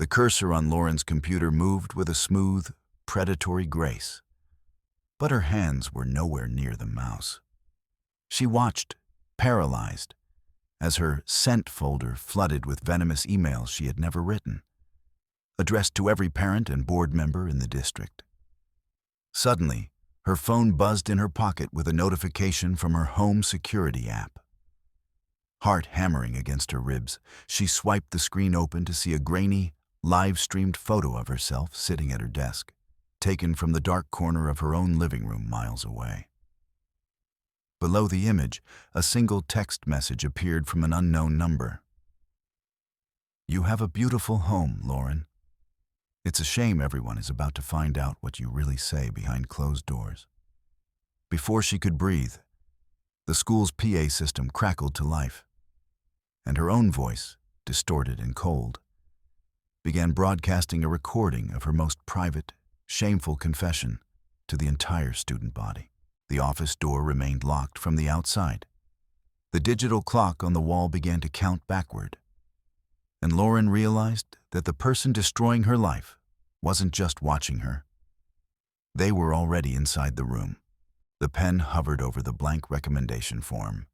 The cursor on Lauren's computer moved with a smooth, predatory grace, but her hands were nowhere near the mouse. She watched, paralyzed, as her sent folder flooded with venomous emails she had never written, addressed to every parent and board member in the district. Suddenly, her phone buzzed in her pocket with a notification from her home security app. Heart hammering against her ribs, she swiped the screen open to see a grainy, live-streamed photo of herself sitting at her desk, taken from the dark corner of her own living room miles away. Below the image, a single text message appeared from an unknown number. "You have a beautiful home, Lauren. It's a shame everyone is about to find out what you really say behind closed doors." Before she could breathe, the school's PA system crackled to life, and her own voice, distorted and cold, began broadcasting a recording of her most private, shameful confession to the entire student body. The office door remained locked from the outside. The digital clock on the wall began to count backward, and Lauren realized that the person destroying her life wasn't just watching her. They were already inside the room. The pen hovered over the blank recommendation form,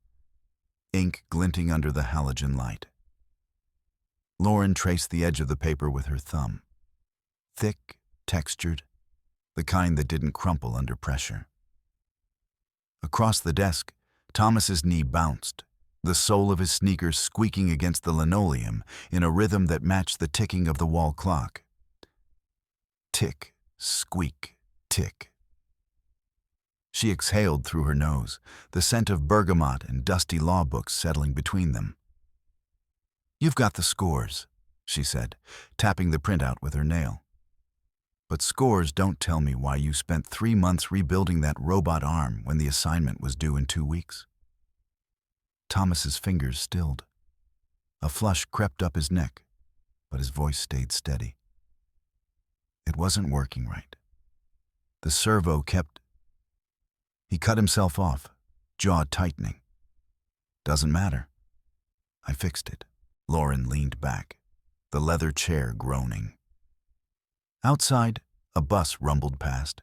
ink glinting under the halogen light. Lauren traced the edge of the paper with her thumb. Thick, textured, the kind that didn't crumple under pressure. Across the desk, Thomas's knee bounced, the sole of his sneakers squeaking against the linoleum in a rhythm that matched the ticking of the wall clock. Tick, squeak, tick. She exhaled through her nose, the scent of bergamot and dusty law books settling between them. "You've got the scores," she said, tapping the printout with her nail. "But scores don't tell me why you spent 3 months rebuilding that robot arm when the assignment was due in 2 weeks. Thomas's fingers stilled. A flush crept up his neck, but his voice stayed steady. It wasn't working right. The servo kept... He cut himself off, jaw tightening. "Doesn't matter. I fixed it." Lauren leaned back, the leather chair groaning. Outside, a bus rumbled past,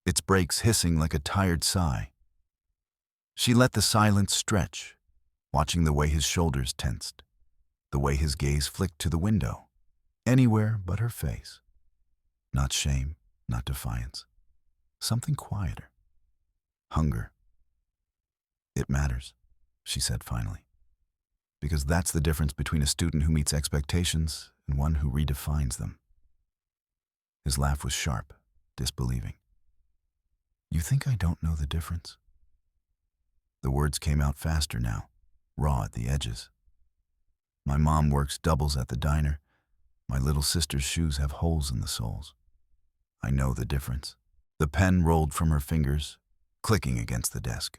its brakes hissing like a tired sigh. She let the silence stretch, watching the way his shoulders tensed, the way his gaze flicked to the window, anywhere but her face. Not shame, not defiance. Something quieter. Hunger. "It matters," she said finally, "because that's the difference between a student who meets expectations and one who redefines them." His laugh was sharp, disbelieving. "You think I don't know the difference?" The words came out faster now, raw at the edges. "My mom works doubles at the diner. My little sister's shoes have holes in the soles. I know the difference." The pen rolled from her fingers, clicking against the desk.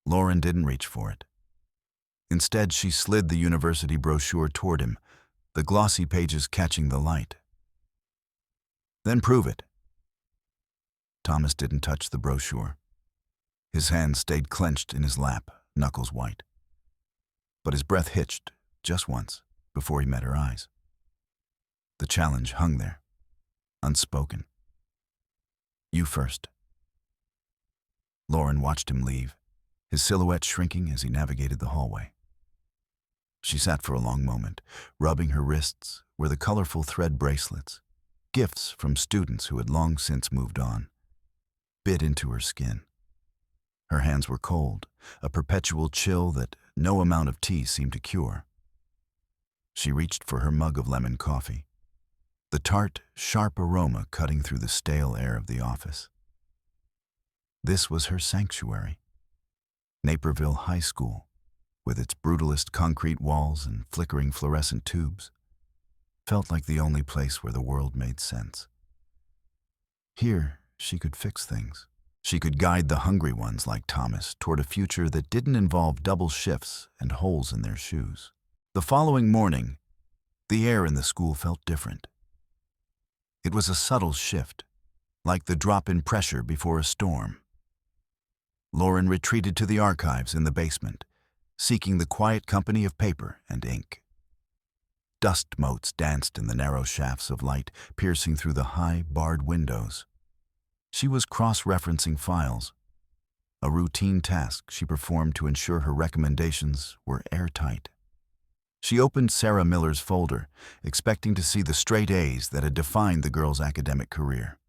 Lauren didn't reach for it. Instead, she slid the university brochure toward him, the glossy pages catching the light. "Then prove it." Thomas didn't touch the brochure. His hand stayed clenched in his lap, knuckles white. But his breath hitched, just once, before he met her eyes. The challenge hung there, unspoken. "You first." Lauren watched him leave, his silhouette shrinking as he navigated the hallway. She sat for a long moment, rubbing her wrists where the colorful thread bracelets, gifts from students who had long since moved on, bit into her skin. Her hands were cold, a perpetual chill that no amount of tea seemed to cure. She reached for her mug of lemon coffee, the tart, sharp aroma cutting through the stale air of the office. This was her sanctuary. Naperville High School, with its brutalist concrete walls and flickering fluorescent tubes, felt like the only place where the world made sense. Here, she could fix things. She could guide the hungry ones like Thomas toward a future that didn't involve double shifts and holes in their shoes. The following morning, the air in the school felt different. It was a subtle shift, like the drop in pressure before a storm. Lauren retreated to the archives in the basement, seeking the quiet company of paper and ink. Dust motes danced in the narrow shafts of light piercing through the high, barred windows. She was cross-referencing files, a routine task she performed to ensure her recommendations were airtight. She opened Sarah Miller's folder, expecting to see the straight A's that had defined the girl's academic career.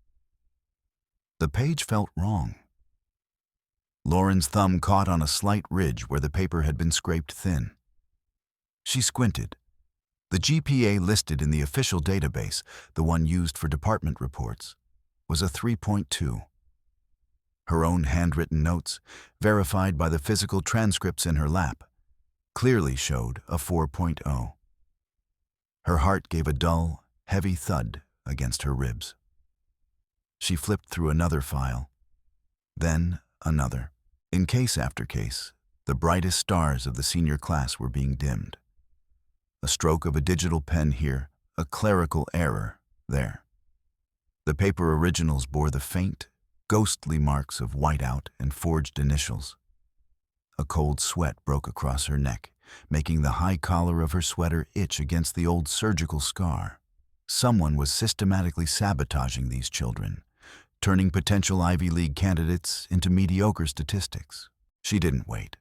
The page felt wrong. Lauren's thumb caught on a slight ridge where the paper had been scraped thin. She squinted. The GPA listed in the official database, the one used for department reports, was a 3.2. Her own handwritten notes, verified by the physical transcripts in her lap, clearly showed a 4.0. Her heart gave a dull, heavy thud against her ribs. She flipped through another file, then another. In case after case, the brightest stars of the senior class were being dimmed. A stroke of a digital pen here, a clerical error there. The paper originals bore the faint, ghostly marks of whiteout and forged initials. A cold sweat broke across her neck, making the high collar of her sweater itch against the old surgical scar. Someone was systematically sabotaging these children, turning potential Ivy League candidates into mediocre statistics. She didn't wait.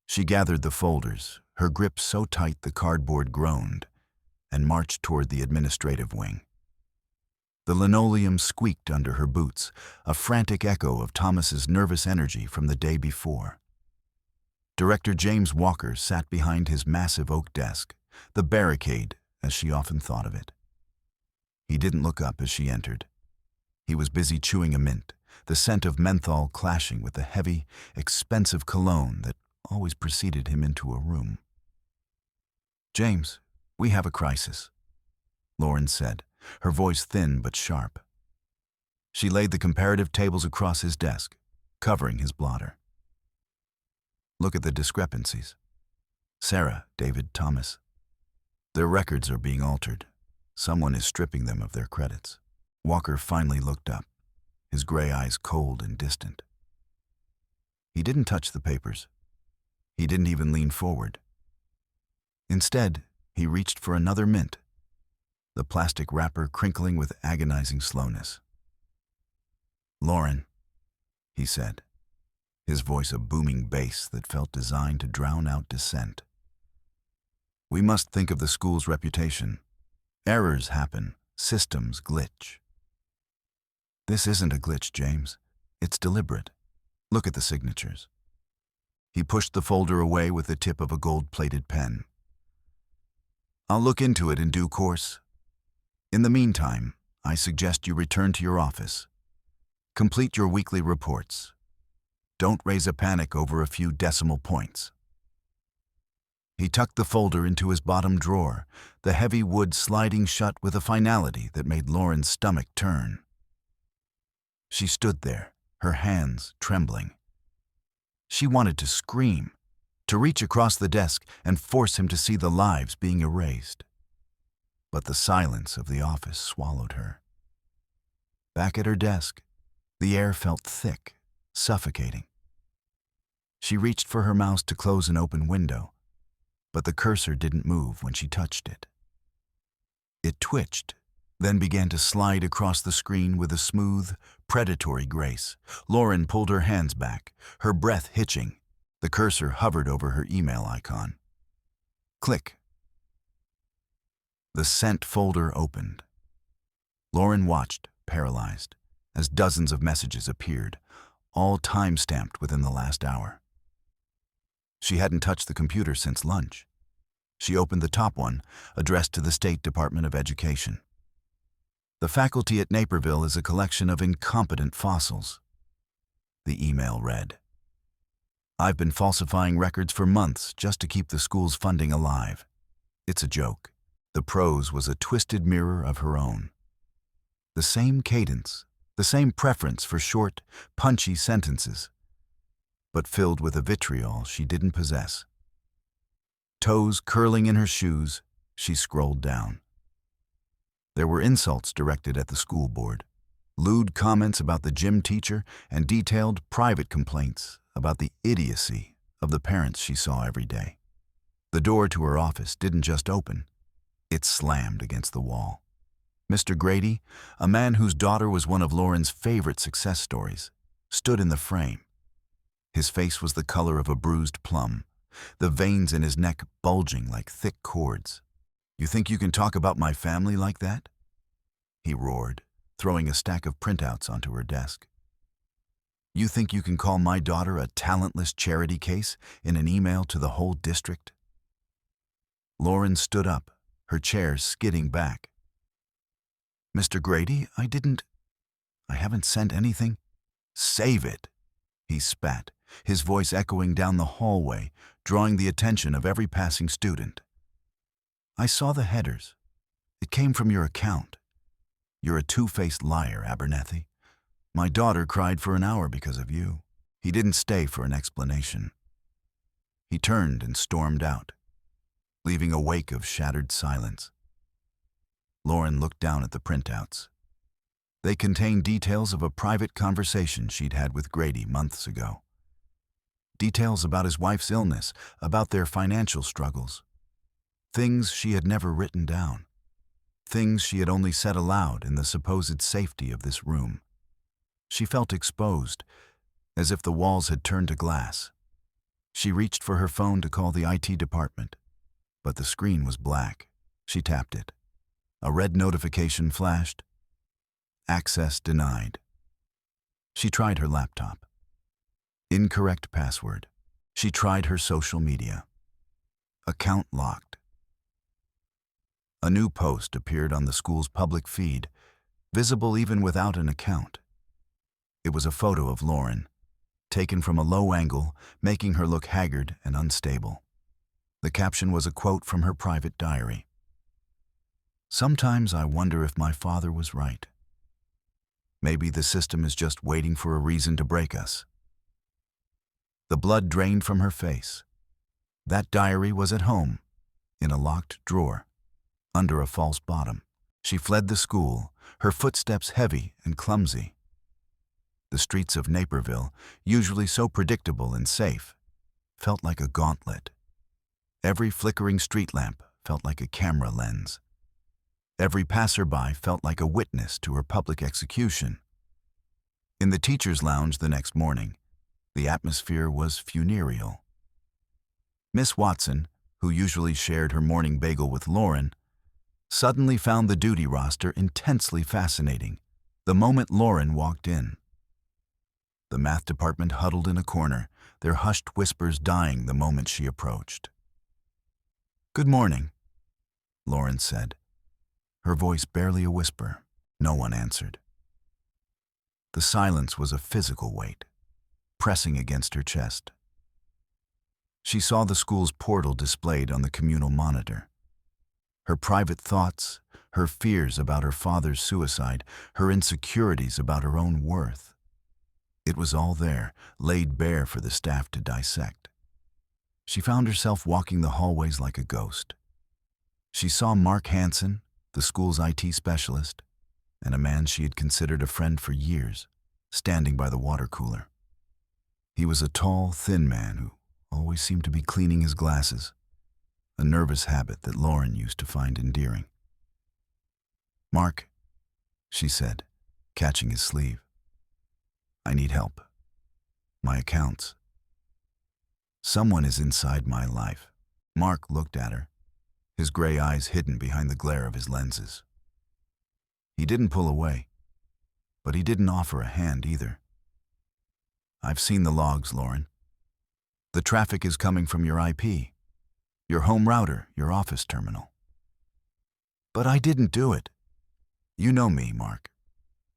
She gathered the folders, her grip so tight the cardboard groaned, and marched toward the administrative wing. The linoleum squeaked under her boots, a frantic echo of Thomas's nervous energy from the day before. Director James Walker sat behind his massive oak desk, the barricade, as she often thought of it. He didn't look up as she entered. He was busy chewing a mint, the scent of menthol clashing with the heavy, expensive cologne that always preceded him into a room. "James, we have a crisis," Lauren said, her voice thin but sharp. She laid the comparative tables across his desk, covering his blotter. "Look at the discrepancies. Sarah, David, Thomas. Their records are being altered. Someone is stripping them of their credits." Walker finally looked up, his gray eyes cold and distant. He didn't touch the papers. He didn't even lean forward. Instead, he reached for another mint, the plastic wrapper crinkling with agonizing slowness. "Lauren," he said, his voice a booming bass that felt designed to drown out dissent. "We must think of the school's reputation. Errors happen, systems glitch." "This isn't a glitch, James. It's deliberate. Look at the signatures." He pushed the folder away with the tip of a gold-plated pen. "I'll look into it in due course. In the meantime, I suggest you return to your office. Complete your weekly reports. Don't raise a panic over a few decimal points." He tucked the folder into his bottom drawer, the heavy wood sliding shut with a finality that made Lauren's stomach turn. She stood there, her hands trembling. She wanted to scream, to reach across the desk and force him to see the lives being erased. But the silence of the office swallowed her. Back at her desk, the air felt thick, suffocating. She reached for her mouse to close an open window, but the cursor didn't move when she touched it. It twitched, then began to slide across the screen with a smooth, predatory grace. Lauren pulled her hands back, her breath hitching. The cursor hovered over her email icon. Click. The sent folder opened. Lauren watched, paralyzed, as dozens of messages appeared, all time-stamped within the last hour. She hadn't touched the computer since lunch. She opened the top one, addressed to the State Department of Education. "The faculty at Naperville is a collection of incompetent fossils." The email read, "I've been falsifying records for months just to keep the school's funding alive. It's a joke." The prose was a twisted mirror of her own. The same cadence, the same preference for short, punchy sentences, but filled with a vitriol she didn't possess. Toes curling in her shoes, she scrolled down. There were insults directed at the school board, lewd comments about the gym teacher, and detailed private complaints about the idiocy of the parents she saw every day. The door to her office didn't just open, It slammed against the wall. Mr. Grady, a man whose daughter was one of Lauren's favorite success stories, stood in the frame. His face was the color of a bruised plum, the veins in his neck bulging like thick cords. "You think you can talk about my family like that?" he roared, throwing a stack of printouts onto her desk. "You think you can call my daughter a talentless charity case in an email to the whole district?" Lauren stood up, her chair skidding back. "Mr. Grady, I haven't sent anything." "Save it," he spat, his voice echoing down the hallway, drawing the attention of every passing student. "I saw the headers. It came from your account. You're a two-faced liar, Abernethy. My daughter cried for an hour because of you." He didn't stay for an explanation. He turned and stormed out, leaving a wake of shattered silence. Lauren looked down at the printouts. They contained details of a private conversation she'd had with Grady months ago. Details about his wife's illness, about their financial struggles. Things she had never written down. Things she had only said aloud in the supposed safety of this room. She felt exposed, as if the walls had turned to glass. She reached for her phone to call the IT department, but the screen was black. She tapped it. A red notification flashed. Access denied. She tried her laptop. Incorrect password. She tried her social media. Account locked. A new post appeared on the school's public feed, visible even without an account. It was a photo of Lauren, taken from a low angle, making her look haggard and unstable. The caption was a quote from her private diary. "Sometimes I wonder if my father was right. Maybe the system is just waiting for a reason to break us." The blood drained from her face. That diary was at home, in a locked drawer, under a false bottom. She fled the school, her footsteps heavy and clumsy. The streets of Naperville, usually so predictable and safe, felt like a gauntlet. Every flickering street lamp felt like a camera lens. Every passerby felt like a witness to her public execution. In the teacher's lounge the next morning, the atmosphere was funereal. Miss Watson, who usually shared her morning bagel with Lauren, suddenly found the duty roster intensely fascinating the moment Lauren walked in. The math department huddled in a corner, their hushed whispers dying the moment she approached. "Good morning," Lauren said, her voice barely a whisper. No one answered. The silence was a physical weight, pressing against her chest. She saw the school's portal displayed on the communal monitor. Her private thoughts, her fears about her father's suicide, her insecurities about her own worth. It was all there, laid bare for the staff to dissect. She found herself walking the hallways like a ghost. She saw Mark Hansen, the school's IT specialist, and a man she had considered a friend for years, standing by the water cooler. He was a tall, thin man who always seemed to be cleaning his glasses, a nervous habit that Lauren used to find endearing. "Mark," she said, catching his sleeve. "I need help. My accounts. Someone is inside my life." Mark looked at her, his gray eyes hidden behind the glare of his lenses. He didn't pull away, but he didn't offer a hand either. "I've seen the logs, Lauren. The traffic is coming from your IP, your home router, your office terminal." "But I didn't do it." "You know me, Mark.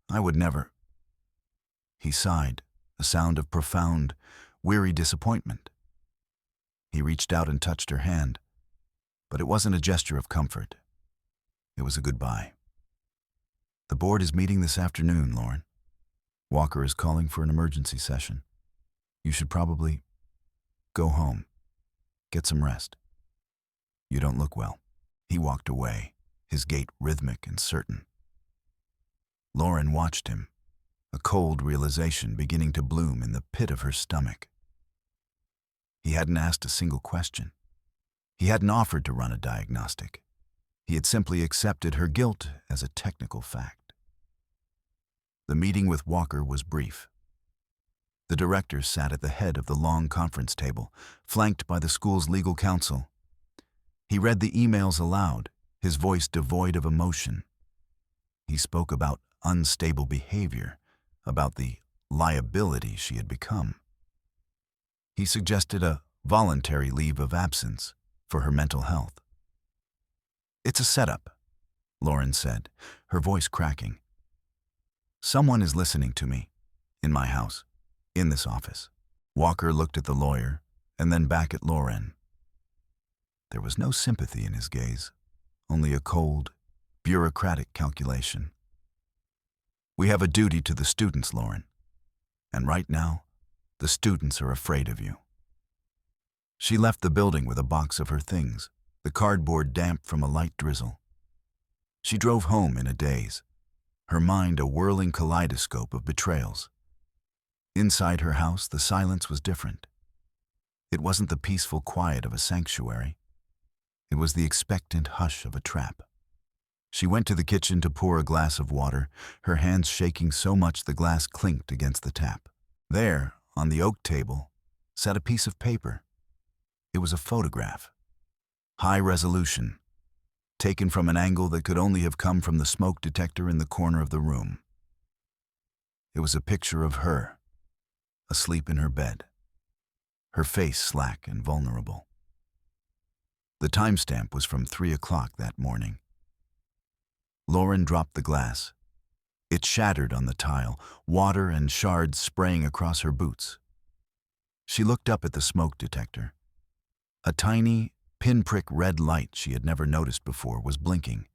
I would never." He sighed, a sound of profound, weary disappointment. He reached out and touched her hand, but it wasn't a gesture of comfort. It was a goodbye. "The board is meeting this afternoon, Lauren. Walker is calling for an emergency session. You should probably go home. Get some rest. You don't look well." He walked away, his gait rhythmic and certain. Lauren watched him, a cold realization beginning to bloom in the pit of her stomach. He hadn't asked a single question. He hadn't offered to run a diagnostic. He had simply accepted her guilt as a technical fact. The meeting with Walker was brief. The director sat at the head of the long conference table, flanked by the school's legal counsel. He read the emails aloud, his voice devoid of emotion. He spoke about unstable behavior, about the liability she had become. He suggested a voluntary leave of absence for her mental health. "It's a setup," Lauren said, her voice cracking. "Someone is listening to me, in my house, in this office." Walker looked at the lawyer and then back at Lauren. There was no sympathy in his gaze, only a cold, bureaucratic calculation. "We have a duty to the students, Lauren. And right now, the students are afraid of you." She left the building with a box of her things, the cardboard damp from a light drizzle. She drove home in a daze, her mind a whirling kaleidoscope of betrayals. Inside her house, the silence was different. It wasn't the peaceful quiet of a sanctuary. It was the expectant hush of a trap. She went to the kitchen to pour a glass of water, her hands shaking so much the glass clinked against the tap. There, on the oak table, sat a piece of paper. It was a photograph. High resolution, taken from an angle that could only have come from the smoke detector in the corner of the room. It was a picture of her, asleep in her bed, her face slack and vulnerable. The timestamp was from 3 o'clock that morning. Lauren dropped the glass. It shattered on the tile, water and shards spraying across her boots. She looked up at the smoke detector. A tiny, pinprick red light she had never noticed before was blinking.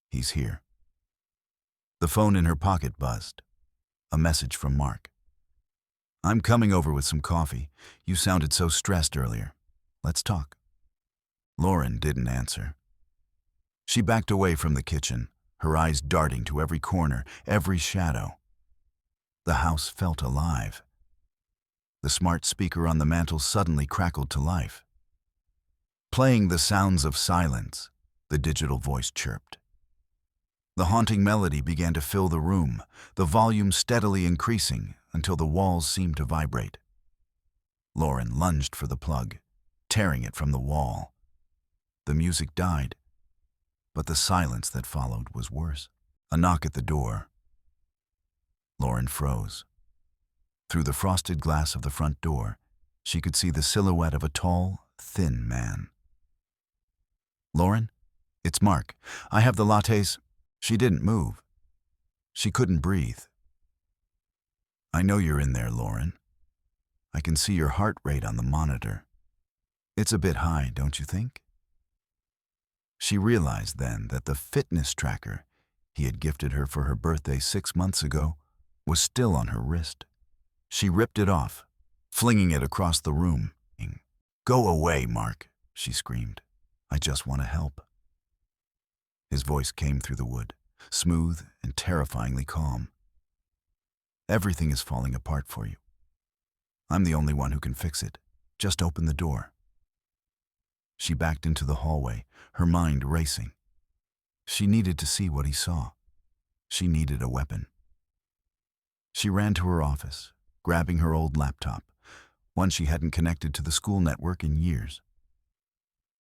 "He's here." The phone in her pocket buzzed. A message from Mark. "I'm coming over with some coffee. You sounded so stressed earlier. Let's talk." Lauren didn't answer. She backed away from the kitchen, her eyes darting to every corner, every shadow. The house felt alive. The smart speaker on the mantel suddenly crackled to life. Playing the sounds of silence, the digital voice chirped. The haunting melody began to fill the room, the volume steadily increasing until the walls seemed to vibrate. Lauren lunged for the plug, tearing it from the wall. The music died, but the silence that followed was worse. A knock at the door. Lauren froze. Through the frosted glass of the front door, she could see the silhouette of a tall, thin man. "Lauren, it's Mark. I have the lattes." She didn't move. She couldn't breathe. "I know you're in there, Lauren. I can see your heart rate on the monitor. It's a bit high, don't you think?" She realized then that the fitness tracker he had gifted her for her birthday 6 months ago was still on her wrist. She ripped it off, flinging it across the room. "Go away, Mark," she screamed. "I just want to help." His voice came through the wood, smooth and terrifyingly calm. "Everything is falling apart for you. I'm the only one who can fix it. Just open the door." She backed into the hallway, her mind racing. She needed to see what he saw. She needed a weapon. She ran to her office, grabbing her old laptop, one she hadn't connected to the school network in years.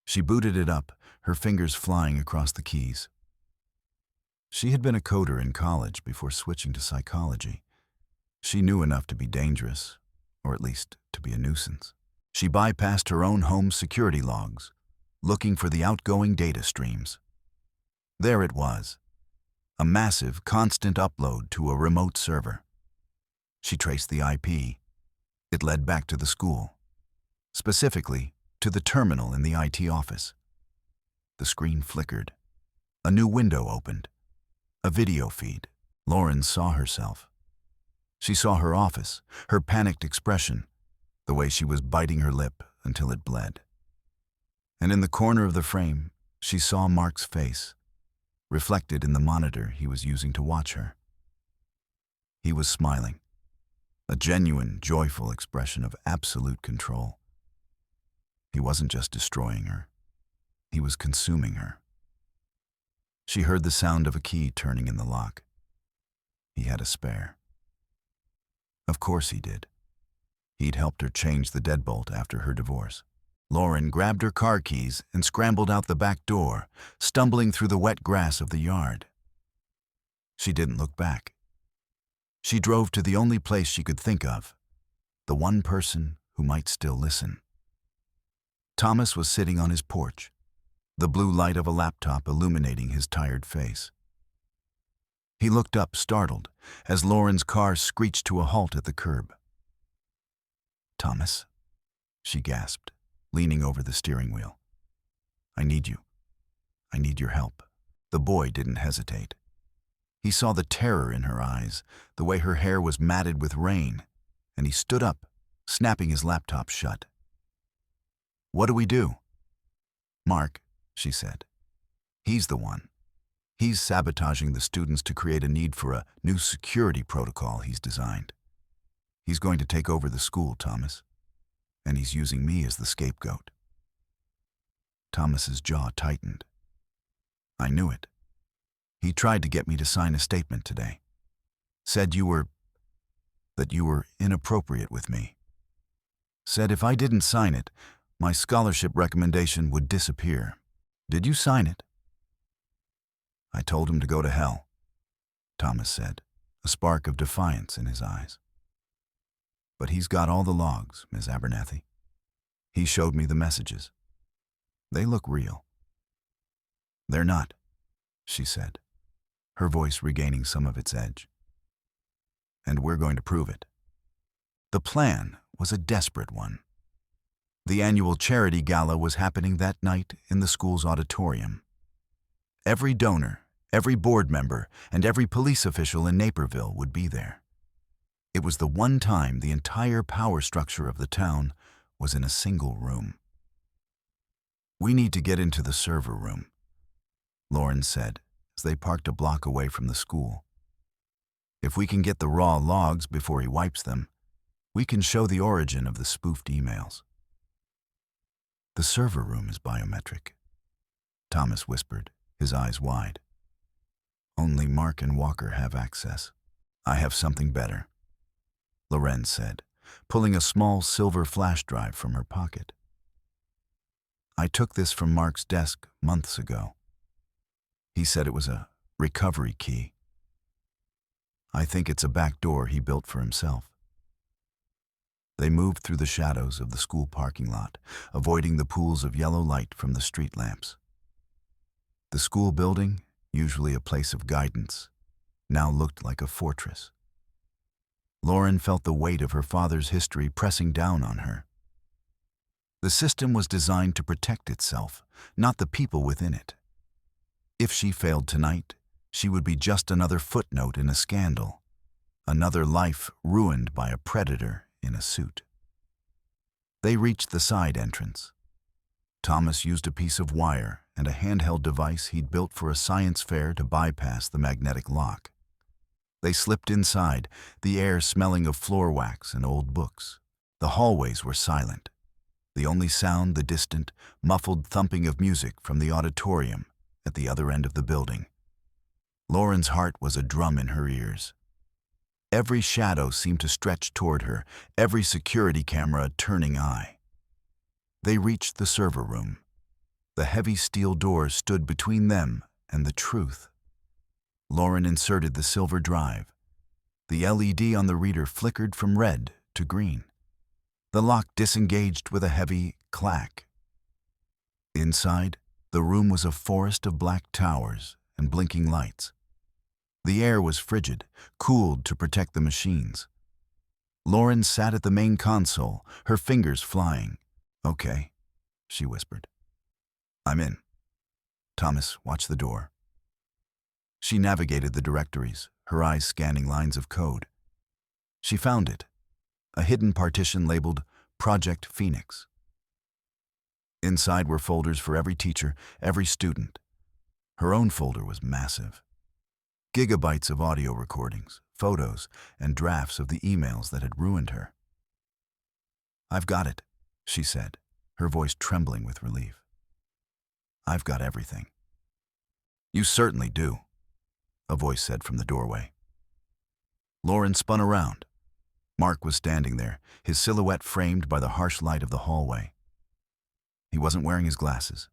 She booted it up, her fingers flying across the keys. She had been a coder in college before switching to psychology. She knew enough to be dangerous, or at least to be a nuisance. She bypassed her own home security logs, looking for the outgoing data streams. There it was, a massive, constant upload to a remote server. She traced the IP. It led back to the school, specifically to the terminal in the IT office. The screen flickered. A new window opened. A video feed. Lauren saw herself. She saw her office, her panicked expression, the way she was biting her lip until it bled. And in the corner of the frame, she saw Mark's face, reflected in the monitor he was using to watch her. He was smiling, a genuine, joyful expression of absolute control. He wasn't just destroying her. He was consuming her. She heard the sound of a key turning in the lock. He had a spare. Of course he did. He'd helped her change the deadbolt after her divorce. Lauren grabbed her car keys and scrambled out the back door, stumbling through the wet grass of the yard. She didn't look back. She drove to the only place she could think of, the one person who might still listen. Thomas was sitting on his porch, the blue light of a laptop illuminating his tired face. He looked up, startled, as Lauren's car screeched to a halt at the curb. "Thomas," she gasped, leaning over the steering wheel. "I need you. I need your help." The boy didn't hesitate. He saw the terror in her eyes, the way her hair was matted with rain, and he stood up, snapping his laptop shut. "What do we do?" "Mark," she said. "He's the one. He's sabotaging the students to create a need for a new security protocol he's designed. He's going to take over the school, Thomas, and he's using me as the scapegoat." Thomas's jaw tightened. "I knew it. He tried to get me to sign a statement today. Said that you were inappropriate with me. Said if I didn't sign it, my scholarship recommendation would disappear. Did you sign it?" "I told him to go to hell," Thomas said, a spark of defiance in his eyes. "But he's got all the logs, Ms. Abernathy. He showed me the messages. They look real." "They're not," she said, her voice regaining some of its edge. "And we're going to prove it." The plan was a desperate one. The annual charity gala was happening that night in the school's auditorium. Every donor, every board member, and every police official in Naperville would be there. It was the one time the entire power structure of the town was in a single room. "We need to get into the server room," Lauren said as they parked a block away from the school. "If we can get the raw logs before he wipes them, we can show the origin of the spoofed emails." "The server room is biometric," Thomas whispered, his eyes wide. "Only Mark and Walker have access. I have something better," Loren said, pulling a small silver flash drive from her pocket. "I took this from Mark's desk months ago. He said it was a recovery key. I think it's a back door he built for himself." They moved through the shadows of the school parking lot, avoiding the pools of yellow light from the street lamps. The school building, usually a place of guidance, now looked like a fortress. Lauren felt the weight of her father's history pressing down on her. The system was designed to protect itself, not the people within it. If she failed tonight, she would be just another footnote in a scandal, another life ruined by a predator in a suit. They reached the side entrance. Thomas used a piece of wire and a handheld device he'd built for a science fair to bypass the magnetic lock. They slipped inside, the air smelling of floor wax and old books. The hallways were silent. The only sound the distant, muffled thumping of music from the auditorium at the other end of the building. Lauren's heart was a drum in her ears. Every shadow seemed to stretch toward her, every security camera a turning eye. They reached the server room. The heavy steel doors stood between them and the truth. Lauren inserted the silver drive. The LED on the reader flickered from red to green. The lock disengaged with a heavy clack. Inside, the room was a forest of black towers and blinking lights. The air was frigid, cooled to protect the machines. Lauren sat at the main console, her fingers flying. "Okay," she whispered. "I'm in. Thomas, watch the door." She navigated the directories, her eyes scanning lines of code. She found it, a hidden partition labeled Project Phoenix. Inside were folders for every teacher, every student. Her own folder was massive. Gigabytes of audio recordings, photos, and drafts of the emails that had ruined her. "I've got it," she said, her voice trembling with relief. "I've got everything." You certainly do, a voice said from the doorway. Lauren spun around. Mark was standing there, his silhouette framed by the harsh light of the hallway. He wasn't wearing his glasses.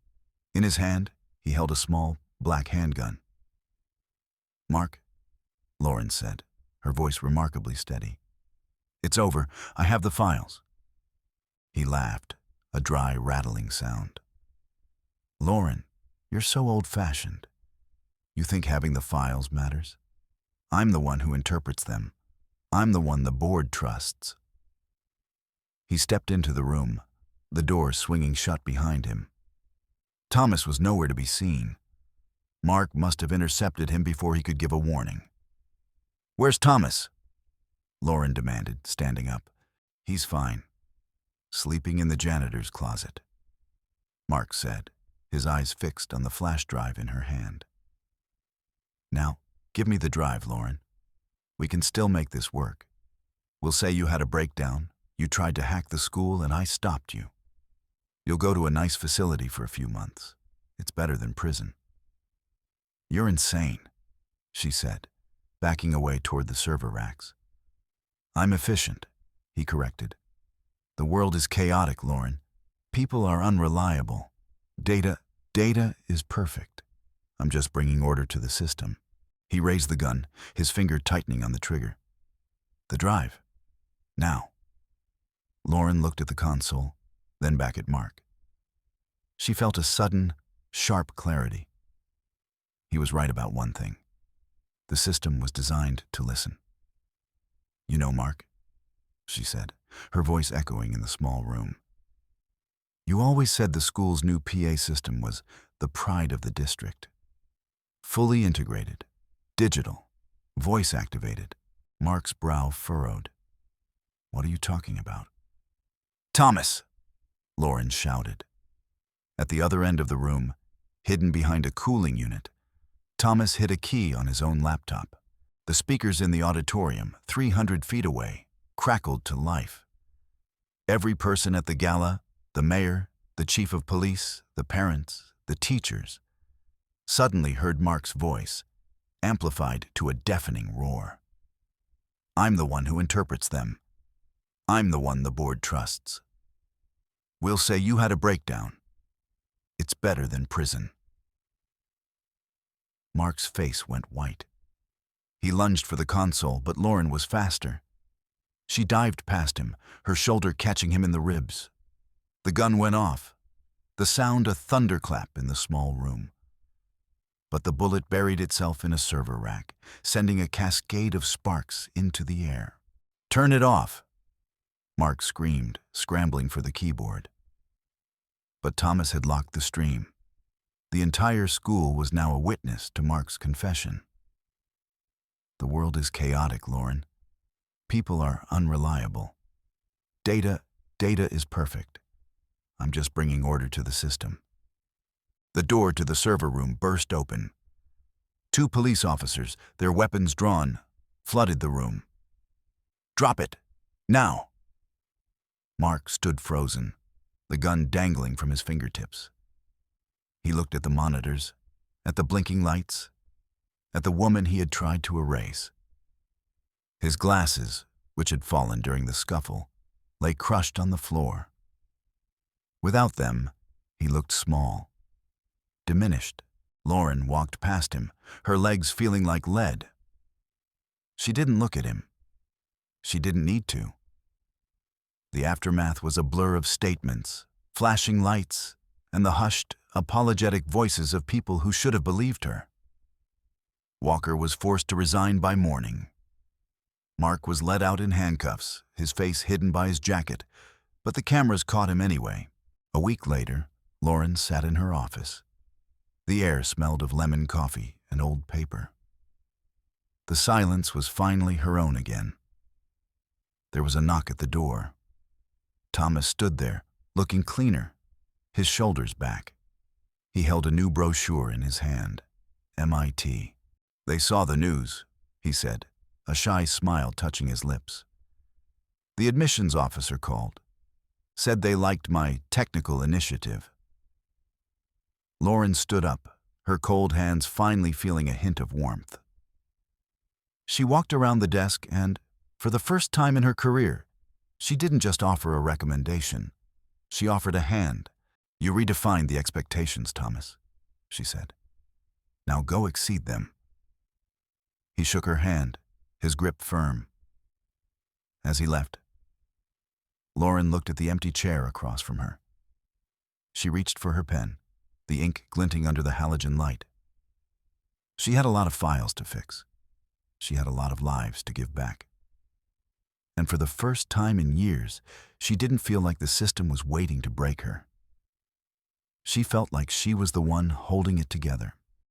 In his hand, he held a small, black handgun. "Mark," Lauren said, her voice remarkably steady. "It's over. I have the files." He laughed, a dry, rattling sound. "Lauren, you're so old-fashioned. You think having the files matters? I'm the one who interprets them. I'm the one the board trusts." He stepped into the room, the door swinging shut behind him. Thomas was nowhere to be seen. Mark must have intercepted him before he could give a warning. "Where's Thomas?" Lauren demanded, standing up. "He's fine. Sleeping in the janitor's closet," Mark said, his eyes fixed on the flash drive in her hand. "Now, give me the drive, Lauren. We can still make this work. We'll say you had a breakdown, you tried to hack the school, and I stopped you. You'll go to a nice facility for a few months. It's better than prison." "You're insane," she said, backing away toward the server racks. "I'm efficient," he corrected. "The world is chaotic, Lauren. People are unreliable. Data is perfect. I'm just bringing order to the system." He raised the gun, his finger tightening on the trigger. "The drive. Now." Lauren looked at the console, then back at Mark. She felt a sudden, sharp clarity. He was right about one thing. The system was designed to listen. "You know, Mark," she said, her voice echoing in the small room. "You always said the school's new PA system was the pride of the district. Fully integrated, digital, voice-activated." Mark's brow furrowed. "What are you talking about?" "Thomas!" Lauren shouted. At the other end of the room, hidden behind a cooling unit, Thomas hit a key on his own laptop. The speakers in the auditorium, 300 feet away, crackled to life. Every person at the gala, the mayor, the chief of police, the parents, the teachers, suddenly heard Mark's voice, amplified to a deafening roar. "I'm the one who interprets them. I'm the one the board trusts. We'll say you had a breakdown. It's better than prison." Mark's face went white. He lunged for the console, but Lauren was faster. She dived past him, her shoulder catching him in the ribs. The gun went off, the sound a thunderclap in the small room. But the bullet buried itself in a server rack, sending a cascade of sparks into the air. "Turn it off!" Mark screamed, scrambling for the keyboard. But Thomas had locked the stream. The entire school was now a witness to Mark's confession. "The world is chaotic, Lauren. People are unreliable. Data is perfect. I'm just bringing order to the system." The door to the server room burst open. 2 police officers, their weapons drawn, flooded the room. "Drop it! Now!" Mark stood frozen, the gun dangling from his fingertips. He looked at the monitors, at the blinking lights, at the woman he had tried to erase. His glasses, which had fallen during the scuffle, lay crushed on the floor. Without them, he looked small, diminished. Lauren walked past him, her legs feeling like lead. She didn't look at him. She didn't need to. The aftermath was a blur of statements, flashing lights, and the hushed, apologetic voices of people who should have believed her. Walker was forced to resign by morning. Mark was led out in handcuffs, his face hidden by his jacket, but the cameras caught him anyway. A week later, Lauren sat in her office. The air smelled of lemon coffee and old paper. The silence was finally her own again. There was a knock at the door. Thomas stood there, looking cleaner, his shoulders back. He held a new brochure in his hand. MIT. "They saw the news," he said, a shy smile touching his lips. "The admissions officer called. Said they liked my technical initiative." Lauren stood up, her cold hands finally feeling a hint of warmth. She walked around the desk and, for the first time in her career, she didn't just offer a recommendation. She offered a hand. "You redefined the expectations, Thomas," she said. "Now go exceed them." He shook her hand, his grip firm. As he left, Lauren looked at the empty chair across from her. She reached for her pen, the ink glinting under the halogen light. She had a lot of files to fix. She had a lot of lives to give back. And for the first time in years, she didn't feel like the system was waiting to break her. She felt like she was the one holding it together.